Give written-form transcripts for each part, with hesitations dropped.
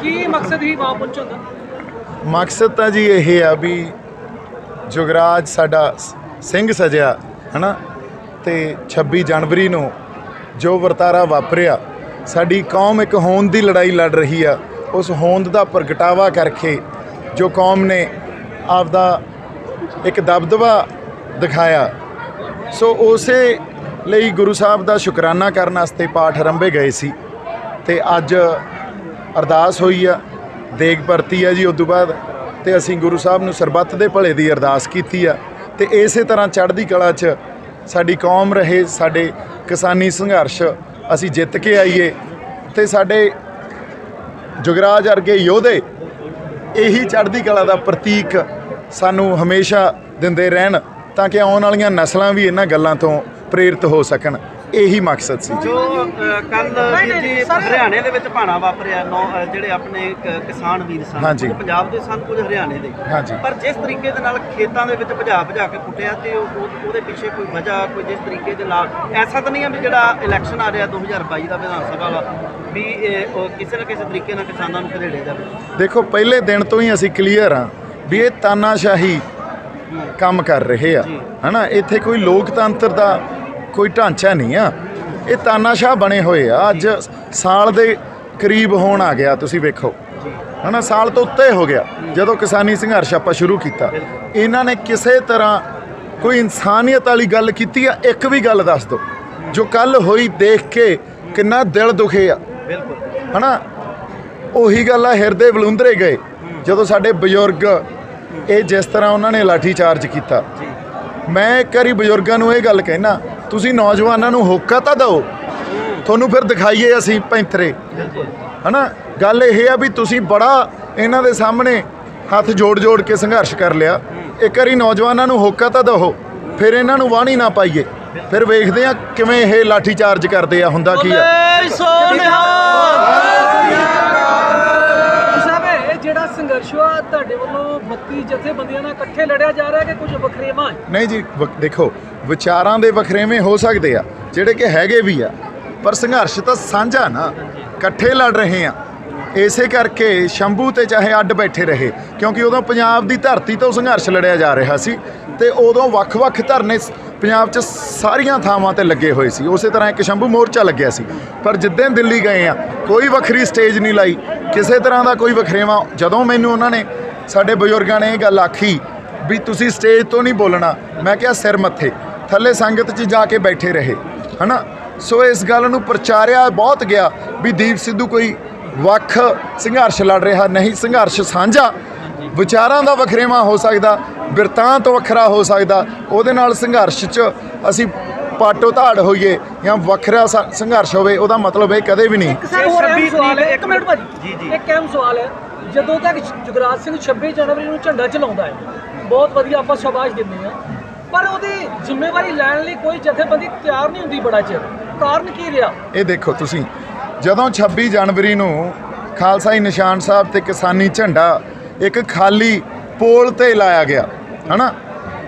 ਕੀ ਮਕਸਦ ਹੀ ਵਹਾਂ ਪਹੁੰਚਣ ਦਾ? ਮਕਸਦ ਤਾਂ ਜੀ ਇਹ ਆ ਵੀ ਜੁਗਰਾਜ ਸਾਡਾ ਸਿੰਘ ਸਜਿਆ ਹੈ ਨਾ, ਤੇ 26 ਜਨਵਰੀ ਨੂੰ ਜੋ ਵਰਤਾਰਾ ਵਾਪਰਿਆ, ਸਾਡੀ ਕੌਮ ਇੱਕ ਹੋਂਦ ਦੀ ਲੜਾਈ ਲੜ ਰਹੀ ਆ, ਉਸ ਹੋਂਦ ਦਾ ਪ੍ਰਗਟਾਵਾ ਕਰਕੇ ਜੋ ਕੌਮ ਨੇ ਆਪਦਾ ਇੱਕ ਦਬਦਬਾ ਦਿਖਾਇਆ, ਸੋ ਉਸੇ ਲਈ ਗੁਰੂ ਸਾਹਿਬ ਦਾ ਸ਼ੁਕਰਾਨਾ ਕਰਨ ਵਾਸਤੇ ਪਾਠ ਆਰੰਭੇ ਗਏ ਸੀ। ਤੇ ਅੱਜ ਅਰਦਾਸ ਹੋਈ ਆ, ਦੇਗ ਵਰਤੀ ਆ ਜੀ। ਉਸ ਤੋਂ ਬਾਅਦ ਤੇ ਅਸੀਂ ਗੁਰੂ ਸਾਹਿਬ ਨੂੰ ਸਰਬੱਤ ਦੇ ਭਲੇ ਦੀ ਅਰਦਾਸ ਕੀਤੀ ਆ, ਤੇ ਇਸੇ ਤਰ੍ਹਾਂ ਚੜ੍ਹਦੀ ਕਲਾ 'ਚ ਸਾਡੀ ਕੌਮ ਰਹੇ, ਸਾਡੇ ਕਿਸਾਨੀ ਸੰਘਰਸ਼ ਅਸੀਂ ਜਿੱਤ ਕੇ ਆਈਏ, ਤੇ ਸਾਡੇ ਜੁਗਰਾਜ ਵਰਗੇ ਯੋਧੇ ਇਹੀ ਚੜ੍ਹਦੀ ਕਲਾ ਦਾ ਪ੍ਰਤੀਕ ਸਾਨੂੰ ਹਮੇਸ਼ਾ ਦਿੰਦੇ ਰਹਿਣ, ਤਾਂ ਕਿ ਆਉਣ ਵਾਲੀਆਂ ਨਸਲਾਂ ਵੀ ਇਹਨਾਂ ਗੱਲਾਂ ਤੋਂ ਪ੍ਰੇਰਿਤ ਹੋ ਸਕਣ। ਇਹੀ ਮਕਸਦ ਸੀ। ਜੋ ਕੱਲ ਜੀ ਹਰਿਆਣੇ ਦੇ ਵਿੱਚ ਭਾਣਾ ਵਾਪਰਿਆ, ਜਿਹੜੇ ਆਪਣੇ ਕਿਸਾਨ ਵੀਰ ਸਨ, ਹਾਂਜੀ, ਪੰਜਾਬ ਦੇ ਸਨ, ਕੁਝ ਹਰਿਆਣੇ ਦੇ, ਹਾਂਜੀ, ਪਰ ਜਿਸ ਤਰੀਕੇ ਦੇ ਨਾਲ ਖੇਤਾਂ ਦੇ ਵਿੱਚ ਭਜਾ ਕੇ ਕੁੱਟਿਆ, ਤੇ ਉਹਦੇ ਪਿੱਛੇ ਕੋਈ ਵਜ੍ਹਾ, ਕੋਈ ਜਿਸ ਤਰੀਕੇ ਦੇ ਨਾਲ ਐਸਾ ਤਾਂ ਨਹੀਂ ਹੈ ਵੀ ਜਿਹੜਾ ਇਲੈਕਸ਼ਨ ਆ ਰਿਹਾ 2022 ਦਾ ਵਿਧਾਨ ਸਭਾ ਵਾਲਾ, ਵੀ ਕਿਸੇ ਨਾ ਕਿਸੇ ਤਰੀਕੇ ਨਾਲ ਕਿਸਾਨਾਂ ਨੂੰ ਘੜੇੜਿਆ ਜਾਵੇ? ਦੇਖੋ, ਪਹਿਲੇ ਦਿਨ ਤੋਂ ਹੀ ਅਸੀਂ ਕਲੀਅਰ ਹਾਂ ਵੀ ਇਹ ਤਾਨਾਸ਼ਾਹੀ ਕੰਮ ਕਰ ਰਹੇ ਆ, ਹੈ ਨਾ। ਇੱਥੇ ਕੋਈ ਲੋਕਤੰਤਰ ਦਾ ਕੋਈ ਢਾਂਚਾ ਨਹੀਂ ਆ, ਇਹ ਤਾਨਾਸ਼ਾਹ ਬਣੇ ਹੋਏ ਆ। ਅੱਜ ਸਾਲ ਦੇ ਕਰੀਬ ਹੋਣ ਆ ਗਿਆ, ਤੁਸੀਂ ਵੇਖੋ, ਹੈ ਨਾ, ਸਾਲ ਤੋਂ ਉੱਤੇ ਹੋ ਗਿਆ ਜਦੋਂ ਕਿਸਾਨੀ ਸੰਘਰਸ਼ ਆਪਾਂ ਸ਼ੁਰੂ ਕੀਤਾ। ਇਹਨਾਂ ਨੇ ਕਿਸੇ ਤਰ੍ਹਾਂ ਕੋਈ ਇਨਸਾਨੀਅਤ ਵਾਲੀ ਗੱਲ ਕੀਤੀ ਆ? ਇੱਕ ਵੀ ਗੱਲ ਦੱਸ ਦਿਓ ਜੋ ਕੱਲ ਹੋਈ ਦੇਖ ਕੇ ਕਿੰਨਾ ਦਿਲ ਦੁਖੇ ਆ, ਹੈ ਨਾ। ਉਹੀ ਗੱਲ ਆ, ਹਿਰਦੇ ਬਲੁੰਦਰੇ ਗਏ ਜਦੋਂ ਸਾਡੇ ਬਜ਼ੁਰਗ ਇਹ ਜਿਸ ਤਰ੍ਹਾਂ ਉਹਨਾਂ ਨੇ ਲਾਠੀ ਚਾਰਜ ਕੀਤਾ। ਮੈਂ ਇੱਕ ਵਾਰੀ ਬਜ਼ੁਰਗਾਂ ਨੂੰ ਇਹ ਗੱਲ ਕਹਿਣਾ, ਤੁਸੀਂ ਨੌਜਵਾਨਾਂ ਨੂੰ ਹੋਕਾ ਤਾਂ ਦਿਓ, ਤੁਹਾਨੂੰ ਫਿਰ ਦਿਖਾਈਏ ਅਸੀਂ ਪੈਂਥਰੇ, ਹੈ ਨਾ। ਗੱਲ ਇਹ ਆ ਵੀ ਤੁਸੀਂ ਬੜਾ ਇਹਨਾਂ ਦੇ ਸਾਹਮਣੇ ਹੱਥ ਜੋੜ ਕੇ ਸੰਘਰਸ਼ ਕਰ ਲਿਆ, ਇੱਕ ਵਾਰੀ ਨੌਜਵਾਨਾਂ ਨੂੰ ਹੋਕਾ ਤਾਂ ਦਿਓ, ਫਿਰ ਇਹਨਾਂ ਨੂੰ ਵਾਹਣੀ ਨਾ ਪਾਈਏ, ਫਿਰ ਵੇਖਦੇ ਆ ਕਿਵੇਂ ਇਹ ਲਾਠੀ ਚਾਰਜ ਕਰਦੇ ਆ, ਹੁੰਦਾ ਕੀ ਆ। ਜਿਹੜਾ ਸੰਘਰਸ਼ ਆ ਤੁਹਾਡੇ ਵੱਲੋਂ 32 ਜਥੇਬੰਦੀਆਂ ਨਾਲ ਇਕੱਠੇ ਲੜਿਆ ਜਾ ਰਿਹਾ ਕਿ ਕੁਝ ਵਖਰੇਵਾਂ? ਨਹੀਂ ਜੀ, ਦੇਖੋ, ਵਿਚਾਰਾਂ ਦੇ ਵਖਰੇਵੇਂ ਹੋ ਸਕਦੇ ਆ, ਜਿਹੜੇ ਕਿ ਹੈਗੇ ਵੀ ਆ, ਪਰ ਸੰਘਰਸ਼ ਤਾਂ ਸਾਂਝਾ ਨਾ, ਇਕੱਠੇ ਲੜ ਰਹੇ ਆ। ਇਸੇ ਕਰਕੇ ਸ਼ੰਭੂ ਤੇ ਚਾਹੇ ਅੱਡ ਬੈਠੇ ਰਹੇ, ਕਿਉਂਕਿ ਉਦੋਂ ਪੰਜਾਬ ਦੀ ਧਰਤੀ ਤੋਂ ਸੰਘਰਸ਼ ਲੜਿਆ ਜਾ ਰਿਹਾ ਸੀ, ਤੇ ਉਦੋਂ ਵੱਖ-ਵੱਖ ਧਰਨੇ ਪੰਜਾਬ 'ਚ ਸਾਰੀਆਂ ਥਾਵਾਂ ਤੇ ਲੱਗੇ ਹੋਏ ਸੀ। ਉਸੇ ਤਰ੍ਹਾਂ ਇੱਕ ਸ਼ੰਭੂ ਮੋਰਚਾ ਲੱਗਿਆ ਸੀ, ਪਰ ਜਿੱਦਾਂ ਦਿੱਲੀ ਗਏ ਆ ਕੋਈ ਵੱਖਰੀ ਸਟੇਜ ਨਹੀਂ ਲਾਈ, ਕਿਸੇ ਤਰ੍ਹਾਂ ਦਾ ਕੋਈ ਵਖਰੇਵਾਂ। ਜਦੋਂ ਮੈਨੂੰ ਉਹਨਾਂ ਨੇ, ਸਾਡੇ ਬਜ਼ੁਰਗਾਂ ਨੇ ਇਹ ਗੱਲ ਆਖੀ ਵੀ ਤੁਸੀਂ ਸਟੇਜ ਤੋਂ ਨਹੀਂ ਬੋਲਣਾ, ਮੈਂ ਕਿਹਾ ਸਿਰ ਮੱਥੇ, ਥੱਲੇ ਸੰਗਤ 'ਚ ਜਾ ਕੇ ਬੈਠੇ ਰਹੇ, ਹੈ ਨਾ। ਸੋ ਇਸ ਗੱਲ ਨੂੰ ਪ੍ਰਚਾਰਿਆ ਬਹੁਤ ਗਿਆ ਵੀ ਦੀਪ ਸਿੱਧੂ ਕੋਈ ਵੱਖ ਸੰਘਰਸ਼ ਲੜ ਰਿਹਾ ਨਹੀਂ, ਸੰਘਰਸ਼ ਸਾਂਝਾ, ਵਿਚਾਰਾਂ ਦਾ ਵਖਰੇਵਾਂ ਹੋ ਸਕਦਾ, ਬਿਰਤਾਂਤ ਵੱਖਰਾ ਹੋ ਸਕਦਾ, ਉਹਦੇ ਨਾਲ ਸੰਘਰਸ਼ 'ਚ ਅਸੀਂ ਪਾਟੋ ਧਾੜ ਹੋਈਏ ਜਾਂ ਵੱਖਰਾ ਸੰਘਰਸ਼ ਹੋਵੇ, ਉਹਦਾ ਮਤਲਬ ਇਹ ਕਦੇ ਵੀ ਨਹੀਂ। ਇੱਕ ਮਿੰਟ ਭਾਜੀ, ਇੱਕ ਅਹਿਮ ਸਵਾਲ ਹੈ, ਜਦੋਂ ਤੱਕ ਜੁਗਰਾਜ ਸਿੰਘ 26 ਜਨਵਰੀ ਨੂੰ ਝੰਡਾ ਚਲਾਉਂਦਾ ਹੈ, ਬਹੁਤ ਵਧੀਆ, ਆਪਾਂ ਸ਼ਾਬਾਸ਼ ਦਿੰਦੇ ਹਾਂ, ਪਰ ਉਹਦੀ ਜ਼ਿੰਮੇਵਾਰੀ ਲੈਣ ਲਈ ਕੋਈ ਜਥੇਬੰਦੀ ਤਿਆਰ ਨਹੀਂ ਹੁੰਦੀ ਬੜਾ ਚਿਰ, ਕਾਰਨ ਕੀ ਰਿਹਾ? ਇਹ ਦੇਖੋ ਤੁਸੀਂ, ਜਦੋਂ 26 ਜਨਵਰੀ ਨੂੰ ਖਾਲਸਾਈ ਨਿਸ਼ਾਨ ਸਾਹਿਬ ਤੇ ਕਿਸਾਨੀ ਝੰਡਾ ਇੱਕ ਖਾਲੀ ਪੋਲ ਤੇ ਲਾਇਆ ਗਿਆ, ਹੈ ਨਾ,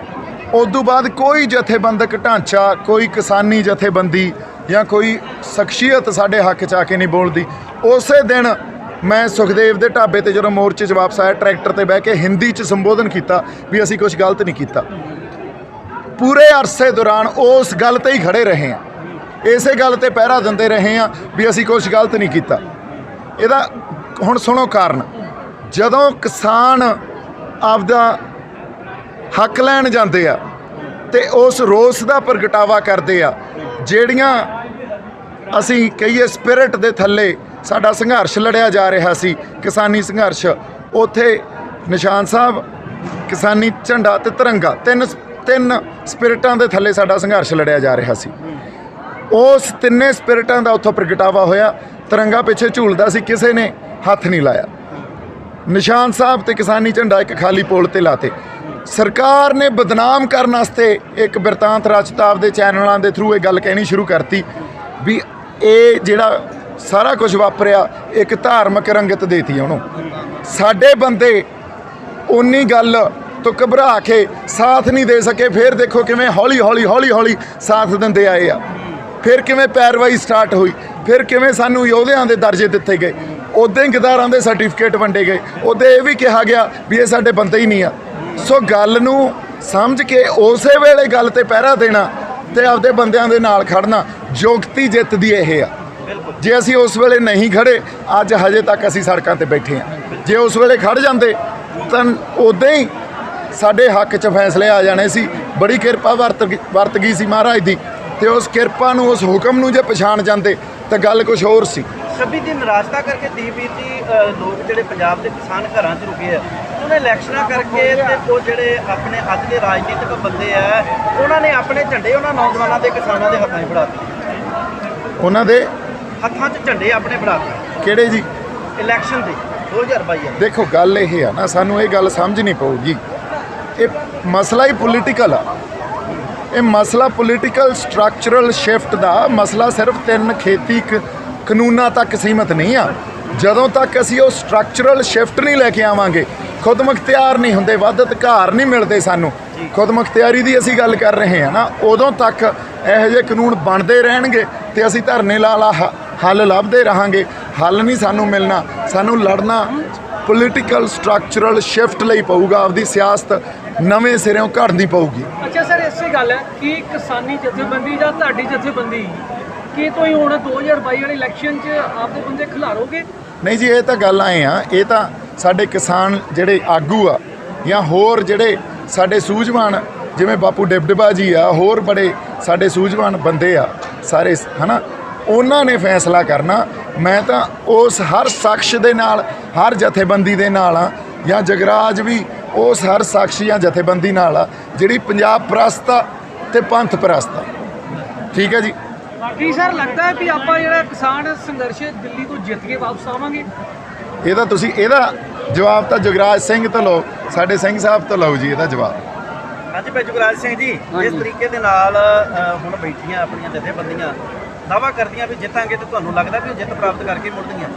ਉਸ ਤੋਂ ਬਾਅਦ ਕੋਈ ਜਥੇਬੰਦਕ ਢਾਂਚਾ, ਕੋਈ ਕਿਸਾਨੀ ਜਥੇਬੰਦੀ ਜਾਂ ਕੋਈ ਸ਼ਖਸੀਅਤ ਸਾਡੇ ਹੱਕ 'ਚ ਆ ਕੇ ਨਹੀਂ ਬੋਲਦੀ। ਉਸੇ ਦਿਨ ਮੈਂ ਸੁਖਦੇਵ ਦੇ ਢਾਬੇ ਤੇ ਜਦੋਂ ਮੋਰਚੇ 'ਚ ਵਾਪਸ ਆਇਆ, ਟਰੈਕਟਰ ਤੇ ਬਹਿ ਕੇ ਹਿੰਦੀ 'ਚ ਸੰਬੋਧਨ ਕੀਤਾ ਵੀ ਅਸੀਂ ਕੁਝ ਗਲਤ ਨਹੀਂ ਕੀਤਾ। ਪੂਰੇ ਅਰਸੇ ਦੌਰਾਨ ਉਸ ਗੱਲ ਤੇ ਹੀ ਖੜੇ ਰਹੇ ਹਾਂ, ਇਸੇ ਗੱਲ ਤੇ ਪਹਿਰਾ ਦਿੰਦੇ ਰਹੇ ਹਾਂ ਵੀ ਅਸੀਂ ਕੁਝ ਗਲਤ ਨਹੀਂ ਕੀਤਾ। ਇਹਦਾ ਹੁਣ ਸੁਣੋ ਕਾਰਨ, ਜਦੋਂ ਕਿਸਾਨ ਆਪਦਾ ਹੱਕ ਲੈਣ ਜਾਂਦੇ ਆ ਤੇ ਉਸ ਰੋਸ ਦਾ ਪ੍ਰਗਟਾਵਾ ਕਰਦੇ ਆ, ਜਿਹੜੀਆਂ ਅਸੀਂ ਕਹੀਏ ਸਪਿਰਿਟ ਦੇ ਥੱਲੇ ਸਾਡਾ ਸੰਘਰਸ਼ ਲੜਿਆ ਜਾ ਰਿਹਾ ਸੀ, ਕਿਸਾਨੀ ਸੰਘਰਸ਼, ਉੱਥੇ ਨਿਸ਼ਾਨ ਸਾਹਿਬ, ਕਿਸਾਨੀ ਝੰਡਾ ਤੇ ਤਿਰੰਗਾ, ਤਿੰਨ ਸਪਿਰਿਟਾਂ ਦੇ ਥੱਲੇ ਸਾਡਾ ਸੰਘਰਸ਼ ਲੜਿਆ ਜਾ ਰਿਹਾ ਸੀ। ਉਸ ਤਿੰਨੇ ਸਪਿਰਿਟਾਂ ਦਾ ਉੱਥੋਂ ਪ੍ਰਗਟਾਵਾ ਹੋਇਆ। ਤਿਰੰਗਾ ਪਿੱਛੇ ਝੂਲਦਾ ਸੀ, ਕਿਸੇ ਨੇ ਹੱਥ ਨਹੀਂ ਲਾਇਆ। ਨਿਸ਼ਾਨ ਸਾਹਿਬ ਤੇ ਕਿਸਾਨੀ ਝੰਡਾ ਇੱਕ ਖਾਲੀ ਪੋਲ ਤੇ ਲਾਤੇ। ਸਰਕਾਰ ਨੇ ਬਦਨਾਮ ਕਰਨ ਵਾਸਤੇ ਇੱਕ ਬਿਰਤਾਂਤ ਰਚਤਾ ਆਪਦੇ ਚੈਨਲਾਂ ਦੇ ਥਰੂ ਇਹ ਗੱਲ ਕਹਿਣੀ ਸ਼ੁਰੂ ਕਰਤੀ ਵੀ ਇਹ ਜਿਹੜਾ ਸਾਰਾ ਕੁਝ ਵਾਪਰਿਆ ਇੱਕ ਧਾਰਮਿਕ ਰੰਗਤ ਦੇਤੀ ਉਹਨੂੰ। ਸਾਡੇ ਬੰਦੇ ਉਨੀ ਗੱਲ ਤੋਂ ਘਬਰਾ ਕੇ ਸਾਥ ਨਹੀਂ ਦੇ ਸਕੇ। ਫਿਰ ਦੇਖੋ ਕਿਵੇਂ ਹੌਲੀ ਹੌਲੀ ਸਾਥ ਦਿੰਦੇ ਆਏ ਆ, ਫਿਰ ਕਿਵੇਂ ਪੈਰਵਾਈ ਸਟਾਰਟ ਹੋਈ, ਫਿਰ ਕਿਵੇਂ ਸਾਨੂੰ ਯੋਧਿਆਂ ਦੇ ਦਰਜੇ ਦਿੱਤੇ ਗਏ। ਉੱਦਾਂ ਹੀ ਗਦਾਰਾਂ ਦੇ ਸਰਟੀਫਿਕੇਟ ਵੰਡੇ ਗਏ, ਉੱਦਾਂ ਇਹ ਵੀ ਕਿਹਾ ਗਿਆ ਵੀ ਇਹ ਸਾਡੇ ਬੰਦੇ ਹੀ ਨਹੀਂ ਆ। ਸੋ ਗੱਲ ਨੂੰ ਸਮਝ ਕੇ ਉਸੇ ਵੇਲੇ ਗੱਲ ਤੇ ਪਹਿਰਾ ਦੇਣਾ ਤੇ ਆਪਦੇ ਬੰਦਿਆਂ ਦੇ ਨਾਲ ਖੜਨਾ ਯੋਗਤੀ ਜਿੱਤ ਦੀ ਇਹ ਆ। ਜੇ ਅਸੀਂ ਉਸ ਵੇਲੇ ਨਹੀਂ ਖੜੇ, ਅੱਜ ਹਜੇ ਤੱਕ ਅਸੀਂ ਸੜਕਾਂ ਤੇ ਬੈਠੇ ਹਾਂ। ਜੇ ਉਸ ਵੇਲੇ ਖੜ ਜਾਂਦੇ ਤਾਂ ਉੱਦਾਂ ਹੀ ਸਾਡੇ ਹੱਕ 'ਚ ਫੈਸਲੇ ਆ ਜਾਣੇ ਸੀ। ਬੜੀ ਕਿਰਪਾ ਵਰਤ ਗਈ ਸੀ ਮਹਾਰਾਜ ਦੀ, ਤੇ ਉਸ ਕਿਰਪਾ ਨੂੰ, ਉਸ ਹੁਕਮ ਨੂੰ ਜੇ ਪਛਾਣ ਜਾਂਦੇ ਤਾਂ ਗੱਲ ਕੁਝ ਹੋਰ ਸੀ। 26 ਦੀ ਨਿਰਾਸ਼ਤਾ ਕਰਕੇ ਦੀਪਵੀਰ ਜੀ ਲੋਕ ਜਿਹੜੇ ਪੰਜਾਬ ਦੇ ਕਿਸਾਨ ਘਰਾਂ 'ਚ ਰੁਕੇ ਆ, ਉਹਨਾਂ ਇਲੈਕਸ਼ਨਾਂ ਕਰਕੇ ਤੇ ਉਹ ਜਿਹੜੇ ਆਪਣੇ ਅੱਜ ਦੇ ਰਾਜਨੀਤਿਕ ਬੰਦੇ ਆ, ਉਹਨਾਂ ਨੇ ਆਪਣੇ ਝੰਡੇ ਉਹਨਾਂ ਨੌਜਵਾਨਾਂ ਦੇ ਕਿਸਾਨਾਂ ਦੇ ਹੱਥਾਂ 'ਚ ਫੜਾ ਦਿੱਤੇ। ਉਹਨਾਂ ਦੇ ਹੱਥਾਂ 'ਚ ਝੰਡੇ ਆਪਣੇ ਫੜਾ ਦਿੱਤੇ ਕਿਹੜੇ ਜੀ? ਇਲੈਕਸ਼ਨ ਦੇ 2022 ਆ। ਦੇਖੋ ਗੱਲ ਇਹ ਆ ਨਾ, ਸਾਨੂੰ ਇਹ ਗੱਲ ਸਮਝਣੀ ਪਊਗੀ, ਇਹ ਮਸਲਾ ਹੀ ਪੋਲੀਟੀਕਲ ਆ। ਇਹ ਮਸਲਾ ਪੋਲੀਟੀਕਲ ਸਟਰਕਚਰਲ ਸ਼ਿਫਟ ਦਾ ਮਸਲਾ ਸਿਰਫ 3 ਖੇਤੀ ਕਾਨੂੰਨਾਂ ਤੱਕ ਸੀਮਤ ਨਹੀਂ ਆ। ਜਦੋਂ ਤੱਕ ਅਸੀਂ ਉਹ ਸਟਰਕਚਰਲ ਸ਼ਿਫਟ ਨਹੀਂ ਲੈ ਕੇ ਆਵਾਂਗੇ, ਖੁਦ ਮੁਖਤਿਆਰ ਨਹੀਂ ਹੁੰਦੇ, ਵੱਧ ਅਧਿਕਾਰ ਨਹੀਂ ਮਿਲਦੇ ਸਾਨੂੰ, ਖੁਦ ਮੁਖਤਿਆਰੀ ਦੀ ਅਸੀਂ ਗੱਲ ਕਰ ਰਹੇ ਹਾਂ ਨਾ, ਉਦੋਂ ਤੱਕ ਇਹੋ ਜਿਹੇ ਕਾਨੂੰਨ ਬਣਦੇ ਰਹਿਣਗੇ ਤੇ ਅਸੀਂ ਧਰਨੇ ਲਾ ਹੱਲ ਲੱਭਦੇ ਰਹਾਂਗੇ। ਹੱਲ ਨਹੀਂ ਸਾਨੂੰ ਮਿਲਣਾ, ਸਾਨੂੰ ਲੜਨਾ ਪੋਲੀਟੀਕਲ ਸਟਰਕਚਰਲ ਸ਼ਿਫਟ ਲਈ ਪਊਗਾ। ਆਪਦੀ ਸਿਆਸਤ ਨਵੇਂ ਸਿਰਿਓਂ ਘੜਨੀ ਪਊਗੀ। ਅੱਛਾ ਸਰ, ਇਸੇ ਗੱਲ ਹੈ ਕਿ ਕਿਸਾਨੀ ਜਥੇਬੰਦੀ ਜਾਂ ਤੁਹਾਡੀ ਜਥੇਬੰਦੀ ਕੀ ਤੁਸੀਂ ਹੁਣ 2022 ਵਾਲੇ ਇਲੈਕਸ਼ਨ 'ਚ ਆਪਦੇ ਬੰਦੇ ਖਿਲਾਰੋਗੇ? ਨਹੀਂ ਜੀ, ਇਹ ਤਾਂ ਗੱਲ ਆਏ ਆ, ਇਹ ਤਾਂ ਸਾਡੇ ਕਿਸਾਨ ਜਿਹੜੇ ਆਗੂ ਆ ਜਾਂ ਹੋਰ ਜਿਹੜੇ ਸਾਡੇ ਸੂਝਵਾਨ ਜਿਵੇਂ ਬਾਪੂ ਡਿਬਡਿਬਾ ਜੀ ਆ, ਹੋਰ ਬੜੇ ਸਾਡੇ ਸੂਝਵਾਨ ਬੰਦੇ ਆ ਸਾਰੇ, ਹਨਾ, ਉਹਨਾਂ ਨੇ ਫੈਸਲਾ ਕਰਨਾ। ਮੈਂ ਤਾਂ ਉਸ ਹਰ ਸ਼ਖਸ ਦੇ ਨਾਲ, ਹਰ ਜਥੇਬੰਦੀ ਦੇ ਨਾਲ ਆ, ਜਾਂ ਜਗਰਾਜ ਵੀ ਉਸ ਹਰ ਸ਼ਖਸ ਜਾਂ ਜਥੇਬੰਦੀ ਨਾਲ ਆ ਜਿਹੜੀ ਪੰਜਾਬ ਪ੍ਰਸਤ ਆ ਤੇ ਪੰਥ ਪ੍ਰਸਤ ਆ। ਠੀਕ ਹੈ ਜੀ। ਕੀ ਸਰ ਲੱਗਦਾ ਹੈ ਵੀ ਆਪਾਂ ਜਿਹੜਾ ਕਿਸਾਨ ਸੰਘਰਸ਼ ਦਿੱਲੀ ਤੋਂ ਜਿੱਤ ਕੇ ਵਾਪਸ ਆਵਾਂਗੇ? ਇਹਦਾ ਜਵਾਬ ਤਾਂ ਜਗਰਾਜ ਸਿੰਘ ਤੋਂ ਲਓ, ਸਾਡੇ ਸਿੰਘ ਸਾਹਿਬ ਤੋਂ ਲਓ ਜੀ ਇਹਦਾ ਜਵਾਬ। ਹਾਂਜੀ ਭਾਈ ਜੁਗਰਾਜ ਸਿੰਘ ਜੀ, ਇਸ ਤਰੀਕੇ ਦੇ ਨਾਲ ਹੁਣ ਬੈਠੀਆਂ ਆਪਣੀਆਂ ਜਥੇਬੰਦੀਆਂ ਦਾਅਵਾ ਕਰਦੀਆਂ ਵੀ ਜਿੱਤਾਂਗੇ, ਤੇ ਤੁਹਾਨੂੰ ਲੱਗਦਾ ਵੀ ਉਹ ਜਿੱਤ ਪ੍ਰਾਪਤ ਕਰਕੇ ਮੁੜਦੀਆਂ?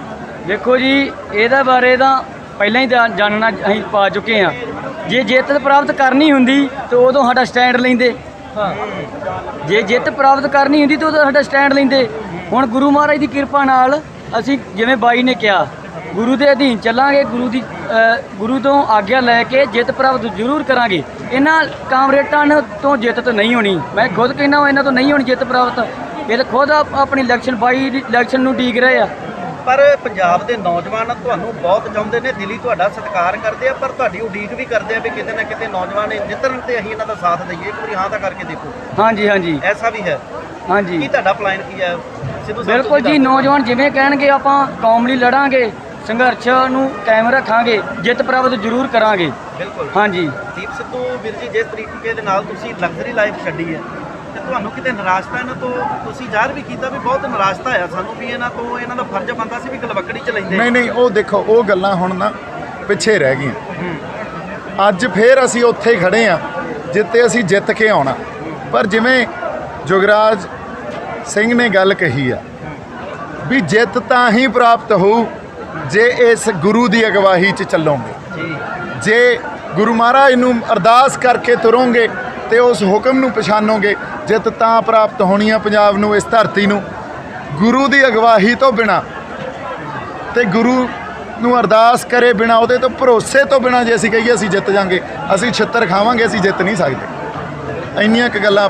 ਦੇਖੋ ਜੀ, ਇਹਦਾ ਬਾਰੇ ਤਾਂ ਪਹਿਲਾਂ ਹੀ ਜਾਣਨਾ ਅਸੀਂ ਪਾ ਚੁੱਕੇ ਹਾਂ। ਜੇ ਜਿੱਤ ਪ੍ਰਾਪਤ ਕਰਨੀ ਹੁੰਦੀ ਤਾਂ ਉਦੋਂ ਸਾਡਾ ਸਟੈਂਡ ਲੈਂਦੇ। ਹਾਂ, ਜੇ ਜਿੱਤ ਪ੍ਰਾਪਤ ਕਰਨੀ ਹੁੰਦੀ ਤਾਂ ਉਦੋਂ ਸਾਡਾ ਸਟੈਂਡ ਲੈਂਦੇ। ਹੁਣ ਗੁਰੂ ਮਹਾਰਾਜ ਦੀ ਕਿਰਪਾ ਨਾਲ ਅਸੀਂ, ਜਿਵੇਂ ਬਾਈ ਨੇ ਕਿਹਾ, ਗੁਰੂ ਦੇ ਅਧੀਨ ਚੱਲਾਂਗੇ, ਗੁਰੂ ਤੋਂ ਆਗਿਆ ਲੈ ਕੇ ਜਿੱਤ ਪ੍ਰਾਪਤ ਜ਼ਰੂਰ ਕਰਾਂਗੇ। ਇਹਨਾਂ ਕਾਮਰੇਡਾਂ ਤੋਂ ਜਿੱਤ ਤਾਂ ਨਹੀਂ ਹੋਣੀ, ਮੈਂ ਖੁਦ ਕਹਿੰਦਾ ਇਹਨਾਂ ਤੋਂ ਨਹੀਂ ਹੋਣੀ ਜਿੱਤ ਪ੍ਰਾਪਤ। ਇਹ ਤਾਂ ਖੁਦ ਆਪਣੀ ਇਲੈਕਸ਼ਨ 22 ਦੀ ਇਲੈਕਸ਼ਨ ਨੂੰ ਡੀਕ ਰਹੇ ਆ। ਪਰ ਪੰਜਾਬ ਦੇ ਨੌਜਵਾਨ ਤੁਹਾਨੂੰ ਬਹੁਤ ਚਾਹੁੰਦੇ ਨੇ, ਦਿਲੀ ਤੁਹਾਡਾ ਸਤਿਕਾਰ ਕਰਦੇ ਆ, ਪਰ ਤੁਹਾਡੀ ਉਡੀਕ ਵੀ ਕਰਦੇ ਆ ਵੀ ਕਿਤੇ ਨਾ ਕਿਤੇ ਨੌਜਵਾਨ ਜਿੱਤਣ ਤੇ ਅਸੀਂ ਇਹਨਾਂ ਦਾ ਸਾਥ ਦਈਏ। ਇੱਕ ਵਾਰੀ ਹਾਂ ਤਾਂ ਕਰਕੇ ਦੇਖੋ। ਹਾਂਜੀ ਹਾਂਜੀ, ਐਸਾ ਵੀ ਹੈ। ਹਾਂਜੀ, ਕੀ ਤੁਹਾਡਾ ਪਲਾਨ ਕੀ ਹੈ ਸਿੱਧੂ ਸਾਹਿਬ? ਬਿਲਕੁਲ ਜੀ, ਨੌਜਵਾਨ ਜਿਵੇਂ ਕਹਿਣਗੇ ਆਪਾਂ ਕੌਮ ਲਈ ਲੜਾਂਗੇ, ਸੰਘਰਸ਼ ਨੂੰ ਕਾਇਮ ਰੱਖਾਂਗੇ, ਜਿੱਤ ਪ੍ਰਾਪਤ ਜ਼ਰੂਰ ਕਰਾਂਗੇ। ਬਿਲਕੁਲ। ਹਾਂਜੀ, ਦੀਪ ਸਿੱਧੂ ਵੀਰ ਜੀ, ਜਿਸ ਤਰੀਕੇ ਦੇ ਨਾਲ ਤੁਸੀਂ ਲਗਜ਼ਰੀ ਲਾਈਫ ਛੱਡੀ ਹੈ ਤੇ ਤੁਹਾਨੂੰ ਕਿਤੇ ਨਿਰਾਸ਼ਤਾ ਇਹਨਾਂ ਤੋਂ, ਤੁਸੀਂ ਜ਼ਾਹਰ ਵੀ ਕੀਤਾ ਵੀ ਬਹੁਤ ਨਿਰਾਸ਼ਤਾ ਆ ਸਾਨੂੰ ਵੀ ਇਹਨਾਂ ਤੋਂ, ਇਹਨਾਂ ਦਾ ਫਰਜ਼ ਬਣਦਾ ਸੀ ਵੀ ਗਲਵੱਕੜੀ ਚ ਲੈਂਦੇ। ਨਹੀਂ, ਉਹ ਦੇਖੋ, ਉਹ ਗੱਲਾਂ ਹੁਣ ਨਾ ਪਿੱਛੇ ਰਹਿ ਗਈਆਂ। ਅੱਜ ਫੇਰ ਅਸੀਂ ਉੱਥੇ ਖੜੇ ਆ ਜਿੱਤੇ ਅਸੀਂ ਜਿੱਤ ਕੇ ਆਉਣਾ। ਪਰ ਜਿਵੇਂ ਜੁਗਰਾਜ ਸਿੰਘ ਨੇ ਗੱਲ ਕਹੀ ਆ ਵੀ ਜਿੱਤ ਤਾਂ ਹੀ ਪ੍ਰਾਪਤ ਹੋਊ ਜੇ ਇਸ ਗੁਰੂ ਦੀ ਅਗਵਾਈ 'ਚ ਚੱਲੋਗੇ, ਜੇ ਗੁਰੂ ਮਹਾਰਾਜ ਨੂੰ ਅਰਦਾਸ ਕਰਕੇ ਤੁਰੋਗੇ ਤੇ ਉਸ ਹੁਕਮ ਨੂੰ ਪਛਾਣੋਗੇ, ਜਿੱਤ ਤਾਂ ਪ੍ਰਾਪਤ ਹੋਣੀ ਆ ਪੰਜਾਬ ਨੂੰ, ਇਸ ਧਰਤੀ ਨੂੰ। ਗੁਰੂ ਦੀ ਅਗਵਾਈ ਤੋਂ ਬਿਨਾ ਤੇ ਗੁਰੂ ਨੂੰ ਅਰਦਾਸ ਕਰੇ ਬਿਨਾ, ਉਹਦੇ ਤੋਂ ਭਰੋਸੇ ਤੋਂ ਬਿਨਾ ਜੇ ਅਸੀਂ ਕਹੀਏ ਅਸੀਂ ਜਿੱਤ ਜਾਾਂਗੇ, ਅਸੀਂ ਛਿੱਤਰ ਖਾਵਾਂਗੇ, ਅਸੀਂ ਜਿੱਤ ਨਹੀਂ ਸਕਦੇ। ਇੰਨੀਆਂ ਕੁ ਗੱਲਾਂ